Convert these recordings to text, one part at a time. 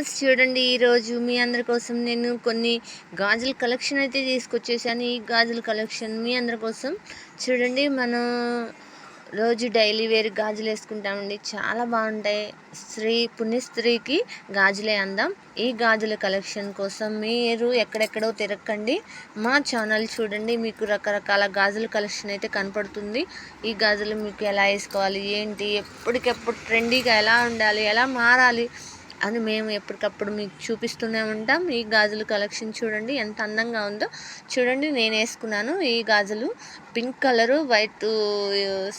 Viewers చూడండి, ఈరోజు మీ అందరి కోసం నేను కొన్ని గాజుల కలెక్షన్ అయితే తీసుకొచ్చేసాను. ఈ గాజుల కలెక్షన్ మీ అందరి కోసం చూడండి. మనం రోజు డైలీ వేర్ గాజులు వేసుకుంటామండి, చాలా బాగుంటాయి. పుణ్యస్త్రీకి గాజులే అందం. ఈ గాజుల కలెక్షన్ కోసం మీరు ఎక్కడెక్కడో తిరగకండి, మా ఛానల్ చూడండి. మీకు రకరకాల గాజుల కలెక్షన్ అయితే కనపడుతుంది. ఈ గాజులు మీకు ఎలా వేసుకోవాలి, ఏంటి, ఎప్పటికెప్పుడు ట్రెండీగా ఎలా ఉండాలి, ఎలా మారాలి అని మేము ఎప్పటికప్పుడు మీకు చూపిస్తూనే ఉంటాం. ఈ గాజుల కలెక్షన్ చూడండి ఎంత అందంగా ఉందో. చూడండి, నేను వేసుకున్నాను ఈ గాజులు. పింక్ కలరు, వైట్,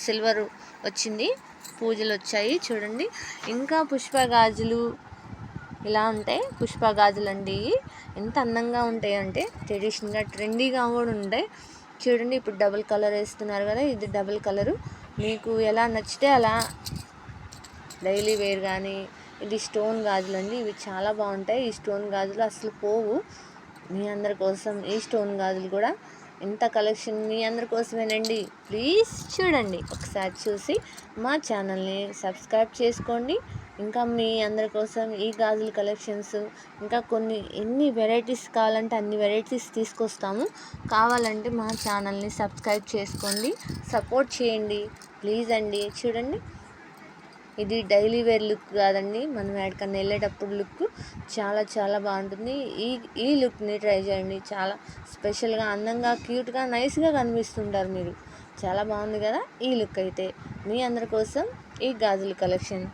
సిల్వర్ వచ్చింది, పూజలు వచ్చాయి చూడండి. ఇంకా పుష్ప గాజులు ఇలా ఉంటాయి. పుష్ప గాజులు అండి, ఎంత అందంగా ఉంటాయి అంటే ట్రెడిషనల్గా ట్రెండీగా కూడా ఉంటాయి చూడండి. ఇప్పుడు డబుల్ కలర్ వేస్తున్నారు కదా, ఇది డబుల్ కలరు. మీకు ఎలా నచ్చితే అలా డైలీ వేర్ కానీ. ఇది స్టోన్ గాజులు అండి, ఇవి చాలా బాగుంటాయి. ఈ స్టోన్ గాజులు అసలు పోవు. మీ అందరి కోసం ఈ స్టోన్ గాజులు కూడా ఇంత కలెక్షన్ మీ అందరి కోసమేనండి. ప్లీజ్ చూడండి, ఒకసారి చూసి మా ఛానల్ని సబ్స్క్రైబ్ చేసుకోండి. ఇంకా మీ అందరి కోసం ఈ గాజుల కలెక్షన్స్ ఇంకా ఎన్ని వెరైటీస్ కావాలంటే అన్ని వెరైటీస్ తీసుకొస్తాము. కావాలంటే మా ఛానల్ని సబ్స్క్రైబ్ చేసుకోండి, సపోర్ట్ చేయండి ప్లీజ్ అండి. చూడండి, ఇది డైలీ వేర్ లుక్ కాదండి, మనం ఎక్కడికన్నా వెళ్ళేటప్పుడు లుక్ చాలా చాలా బాగుంటుంది. ఈ లుక్ని ట్రై చేయండి, చాలా స్పెషల్గా, అందంగా, క్యూట్గా, నైస్గా కనిపిస్తుంటారు మీరు. చాలా బాగుంది కదా ఈ లుక్. అయితే మీ అందరి కోసం ఈ గాజుల collection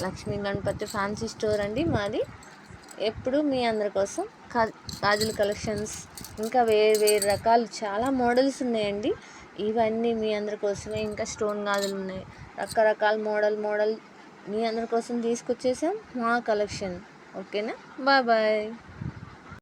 Lakshmi Ganapathi fancy store అండి మాది. ఎప్పుడు మీ అందరి కోసం గాజుల కలెక్షన్స్ ఇంకా వేరు రకాలు చాలా మోడల్స్ ఉన్నాయండి. ఇవన్నీ మీ అందరి కోసమే. ఇంకా స్టోన్ గాజులు ఉన్నాయి, రకరకాల మోడల్ మీ అందరి కోసం తీసుకొచ్చేసాం మా కలెక్షన్. ఓకేనా, బాయ్ బాయ్.